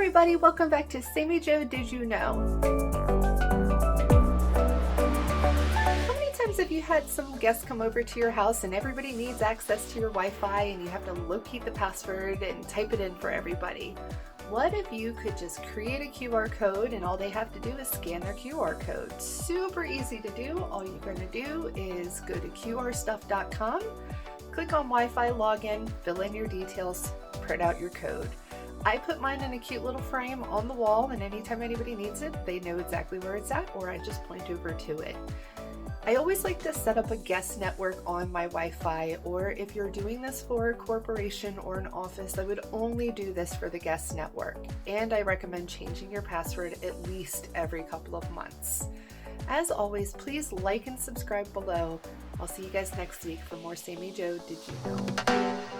everybody, welcome back to SammyJo Did You Know? How many times have you had some guests come over to your house and everybody needs access to your Wi-Fi and you have to locate the password and type it in for everybody? What if you could just create a QR code and all they have to do is scan their QR code? Super easy to do. All you're going to do is go to qrstuff.com, click on Wi-Fi login, fill in your details, print out your code. I put mine in a cute little frame on the wall, and anytime anybody needs it, they know exactly where it's at, or I just point over to it. I always like to set up a guest network on my Wi-Fi, or if you're doing this for a corporation or an office, I would only do this for the guest network. And I recommend changing your password at least every couple of months. As always, please like and subscribe below. I'll see you guys next week for more SammyJo Did You Know?